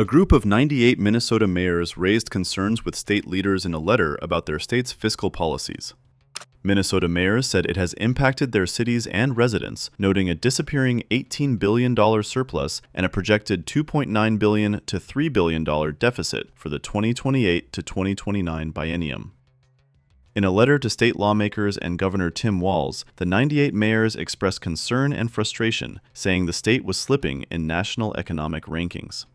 A group of 98 Minnesota mayors raised concerns with state leaders in a letter about their state's fiscal policies. Minnesota mayors said it has impacted their cities and residents, noting a disappearing $18 billion surplus and a projected $2.9 billion to $3 billion deficit for the 2028 to 2029 biennium. In a letter to state lawmakers and Governor Tim Walz, the 98 mayors expressed concern and frustration, saying the state was slipping in national economic rankings.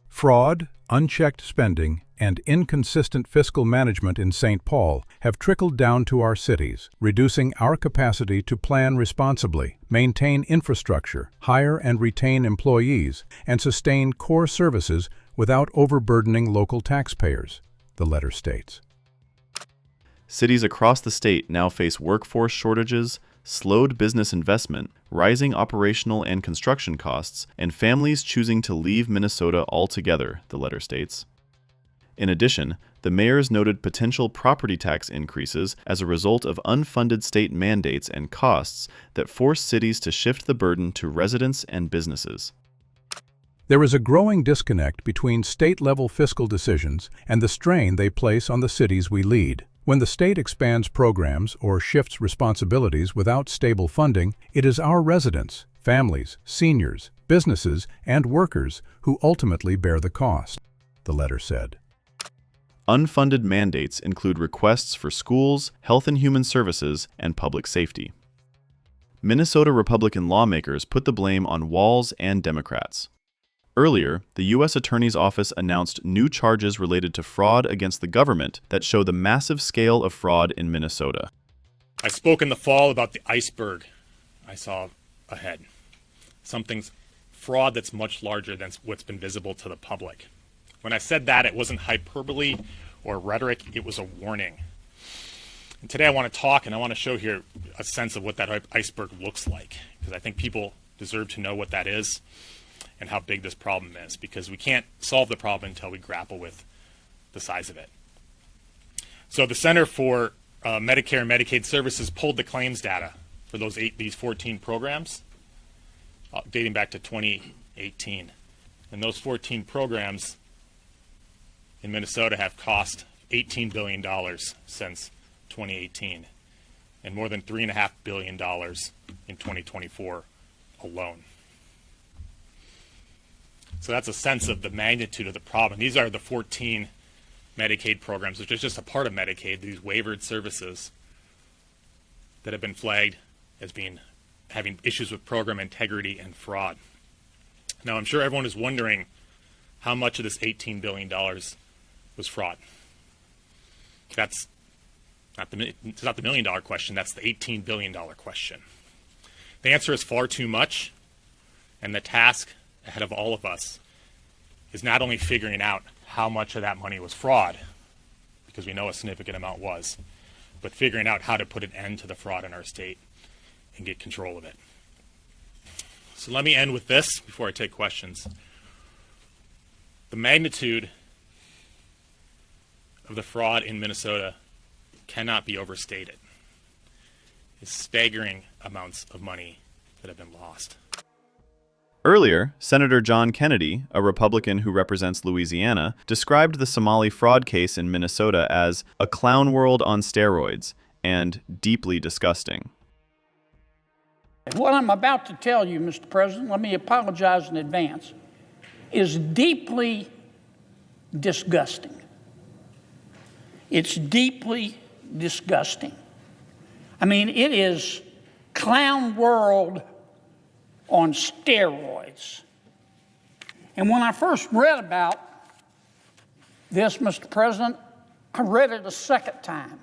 Fraud, unchecked spending, and inconsistent fiscal management in St. Paul have trickled down to our cities, reducing our capacity to plan responsibly, maintain infrastructure, hire and retain employees, and sustain core services without overburdening local taxpayers, the letter states. Cities across the state now face workforce shortages, slowed business investment, rising operational and construction costs, and families choosing to leave Minnesota altogether, the letter states. In addition, the mayors noted potential property tax increases as a result of unfunded state mandates and costs that force cities to shift the burden to residents and businesses. There is a growing disconnect between state-level fiscal decisions and the strain they place on the cities we lead. When the state expands programs or shifts responsibilities without stable funding, it is our residents, families, seniors, businesses, and workers who ultimately bear the cost, the letter said. Unfunded mandates include requests for schools, health and human services, and public safety. Minnesota Republican lawmakers put the blame on Walz and Democrats. Earlier, the U.S. Attorney's Office announced new charges related to fraud against the government that show the massive scale of fraud in Minnesota. I spoke in the fall about the iceberg I saw ahead. Something's fraud that's much larger than what's been visible to the public. When I said that, it wasn't hyperbole or rhetoric, it was a warning. And today I want to talk and I want to show here a sense of what that iceberg looks like, because I think people deserve to know what that is and how big this problem is, because we can't solve the problem until we grapple with the size of it. So the Center for Medicare and Medicaid Services pulled the claims data for these 14 programs dating back to 2018. And those 14 programs in Minnesota have cost $18 billion since 2018, and more than $3.5 billion in 2024 alone. So that's a sense of the magnitude of the problem. These are the 14 Medicaid programs, which is just a part of Medicaid, these waivered services that have been flagged as having issues with program integrity and fraud. Now, I'm sure everyone is wondering how much of this $18 billion was fraud. That's it's not the $1 million question, that's the $18 billion question. The answer is far too much, and the task ahead of all of us is not only figuring out how much of that money was fraud, because we know a significant amount was, but figuring out how to put an end to the fraud in our state and get control of it. So let me end with this before I take questions. The magnitude of the fraud in Minnesota cannot be overstated. It's staggering amounts of money that have been lost. Earlier, Senator John Kennedy, a Republican who represents Louisiana, described the Somali fraud case in Minnesota as a clown world on steroids and deeply disgusting. What I'm about to tell you, Mr. President, let me apologize in advance, is deeply disgusting. It's deeply disgusting. I mean, it is clown world on steroids. And when I first read about this, Mr. President, I read it a second time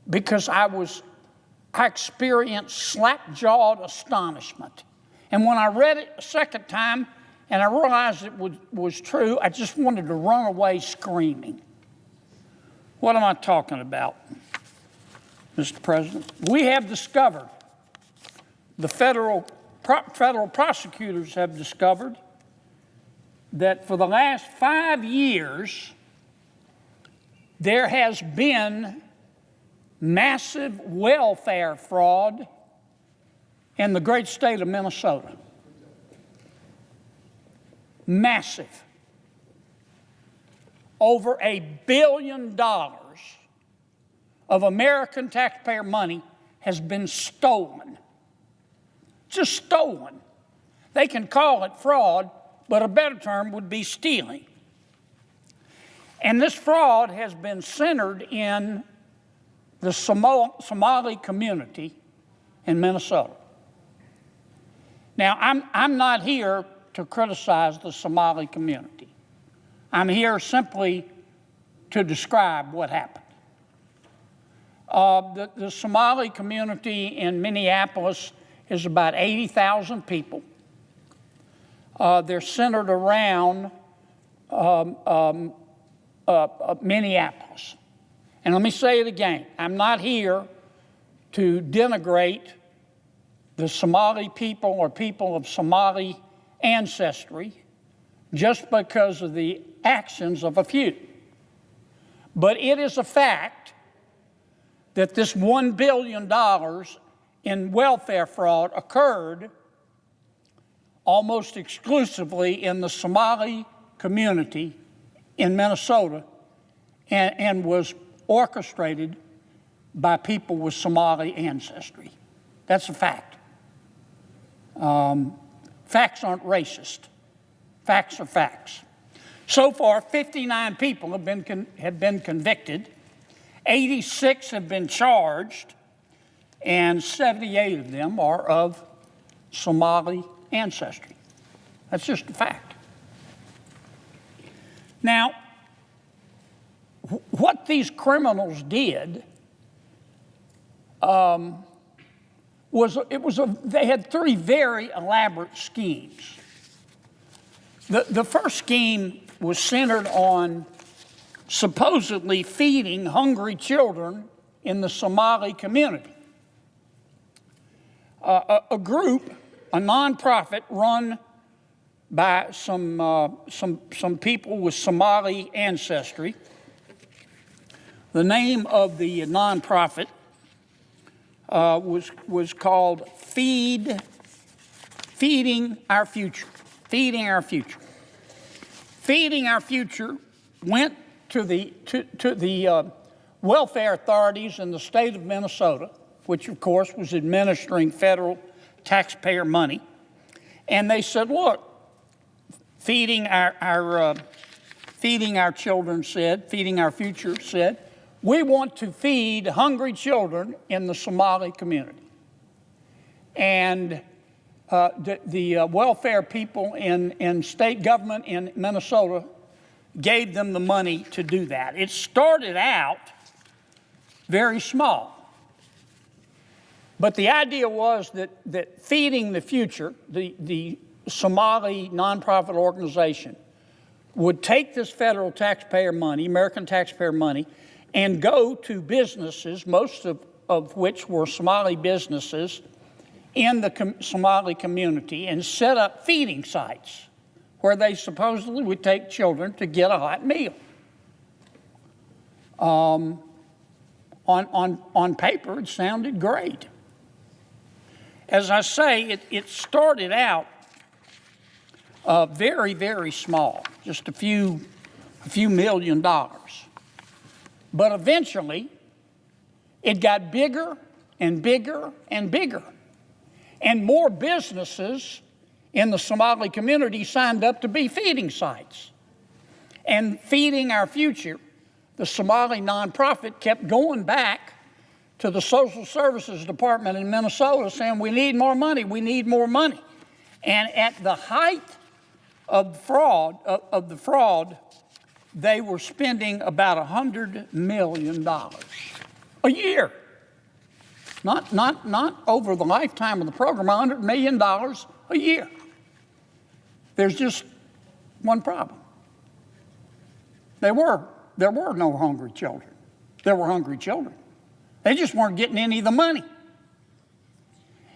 because I experienced slap-jawed astonishment. And when I read it a second time and I realized it was true, I just wanted to run away screaming. What am I talking about, Mr. President? We have discovered, the federal prosecutors have discovered, that for the last 5 years, there has been massive welfare fraud in the great state of Minnesota. massive. Over $1 billion of American taxpayer money has been stolen. Just stolen. They can call it fraud, but a better term would be stealing. And this fraud has been centered in the Somali community in Minnesota. Now, I'm not here to criticize the Somali community. I'm here simply to describe what happened. The Somali community in Minneapolis is about 80,000 people. They're centered around Minneapolis. And let me say it again. I'm not here to denigrate the Somali people or people of Somali ancestry just because of the actions of a few. But it is a fact that this $1 billion in welfare fraud occurred almost exclusively in the Somali community in Minnesota and was orchestrated by people with Somali ancestry. That's a fact. Facts aren't racist. Facts are facts. So far, 59 people have been convicted, 86 have been charged, and 78 of them are of Somali ancestry. That's just a fact. Now, what these criminals did they had three very elaborate schemes. The first scheme was centered on supposedly feeding hungry children in the Somali community. A group, a nonprofit run by some people with Somali ancestry. The name of the nonprofit was called Feeding Our Future. Feeding Our Future. Feeding Our Future went to the welfare authorities in the state of Minnesota, which of course was administering federal taxpayer money, and they said, "Look, Feeding Our Children said, Feeding Our Future said, we want to feed hungry children in the Somali community." And the welfare people in state government in Minnesota gave them the money to do that. It started out very small. But the idea was that Feeding the Future, the Somali nonprofit organization, would take this federal taxpayer money, American taxpayer money, and go to businesses, most of which were Somali businesses, in the Somali community, and set up feeding sites where they supposedly would take children to get a hot meal. On paper, it sounded great. As I say, it started out very, very small, just a few $1 million. But eventually, it got bigger and bigger and bigger. And more businesses in the Somali community signed up to be feeding sites. And Feeding Our Future, the Somali nonprofit, kept going back to the Social Services Department in Minnesota saying, we need more money, we need more money. And at the height of the fraud, they were spending about $100 million a year. Not over the lifetime of the program, $100 million a year. There's just one problem. There were no hungry children. There were hungry children. They just weren't getting any of the money.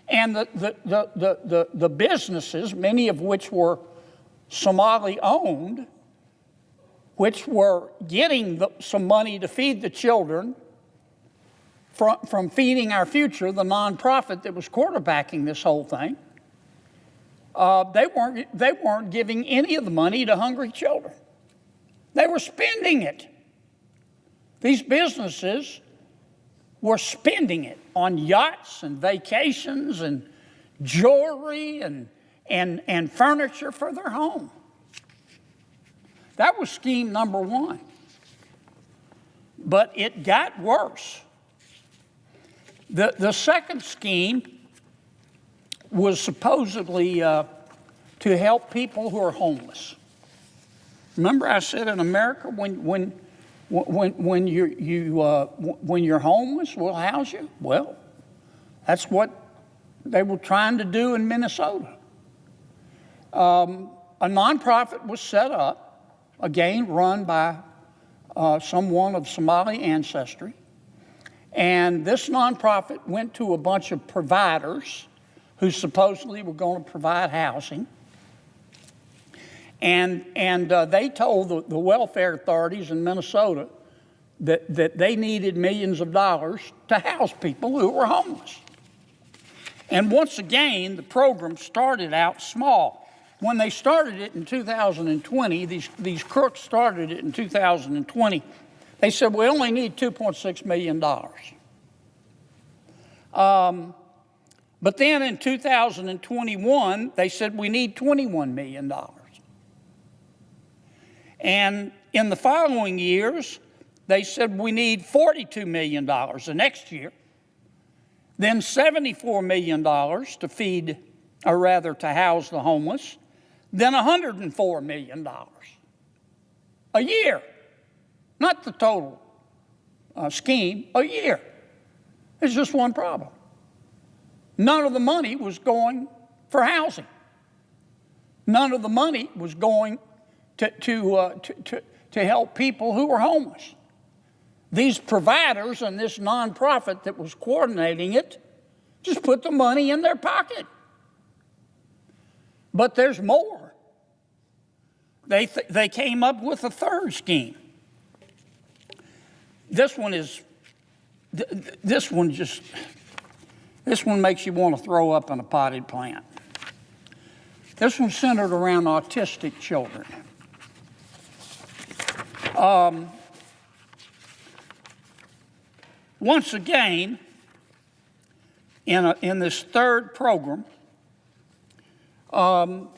And the businesses, many of which were Somali owned, which were getting some money to feed the children from Feeding Our Future, the nonprofit that was quarterbacking this whole thing, they weren't giving any of the money to hungry children. They were spending it. These businesses were spending it on yachts and vacations and jewelry and furniture for their home. That was scheme number one. But it got worse. The second scheme was supposedly to help people who are homeless. Remember, I said in America, when you're homeless, we'll house you. Well, that's what they were trying to do in Minnesota. A nonprofit was set up, again run by someone of Somali ancestry, and this nonprofit went to a bunch of providers who supposedly were going to provide housing. And they told the welfare authorities in Minnesota that they needed millions of dollars to house people who were homeless. And once again, the program started out small. When they started it in 2020, these crooks started it in 2020, they said, we only need $2.6 million. But then in 2021, they said we need $21 million. And in the following years, they said we need $42 million the next year, then $74 million to feed, or rather to house the homeless, then $104 million a year. Not the total scheme, a year. There's just one problem. None of the money was going for housing. None of the money was going to help people who were homeless. These providers and this nonprofit that was coordinating it just put the money in their pocket. But there's more. They came up with a third scheme. This one makes you want to throw up in a potted plant. This one's centered around autistic children. Once again, in this third program, a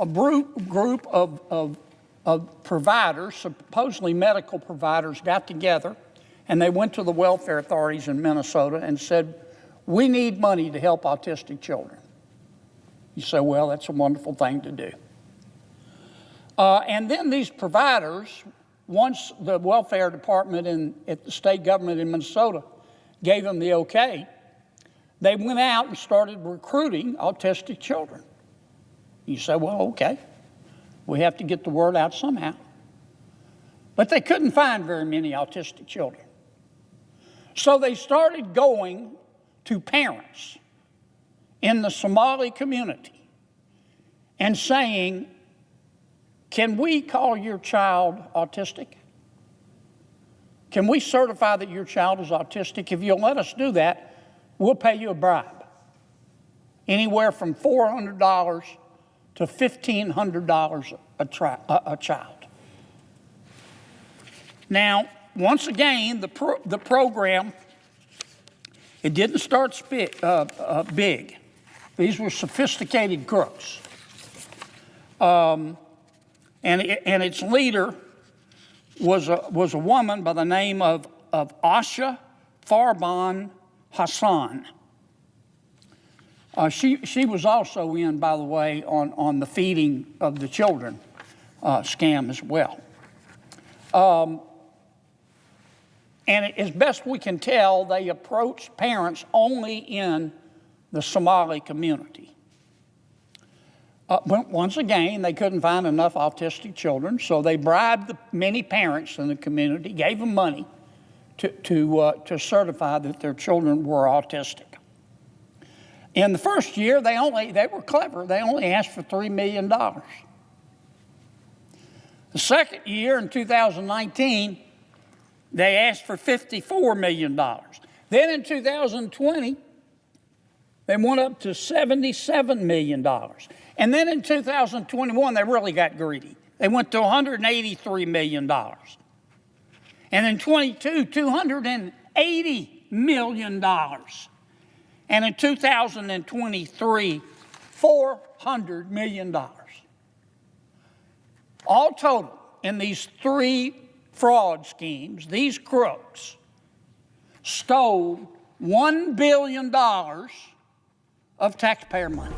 group of providers, supposedly medical providers, got together and they went to the welfare authorities in Minnesota and said, we need money to help autistic children. You say, well, that's a wonderful thing to do. And then these providers, once the welfare department at the state government in Minnesota gave them the okay, they went out and started recruiting autistic children. You say, well, okay, we have to get the word out somehow. But they couldn't find very many autistic children. So they started going to parents in the Somali community and saying, can we call your child autistic? Can we certify that your child is autistic? If you'll let us do that, we'll pay you a bribe. Anywhere from $400 to $1,500 a child. Now, once again, the program, it didn't start big. These were sophisticated crooks. And its leader was a woman by the name of Asha Farban Hassan. She was also in, by the way, on the feeding of the children scam as well. And as best we can tell, they approached parents only in the Somali community. But once again, they couldn't find enough autistic children, so they bribed many parents in the community, gave them money to certify that their children were autistic. In the first year, they were clever. They only asked for $3 million. The second year, in 2019, they asked for $54 million. Then in 2020, They went up to $77 million. And then in 2021, they really got greedy. They went to $183 million. And in 22, $280 million. And in 2023, $400 million. All total, in these three fraud schemes, these crooks stole $1 billion of taxpayer money.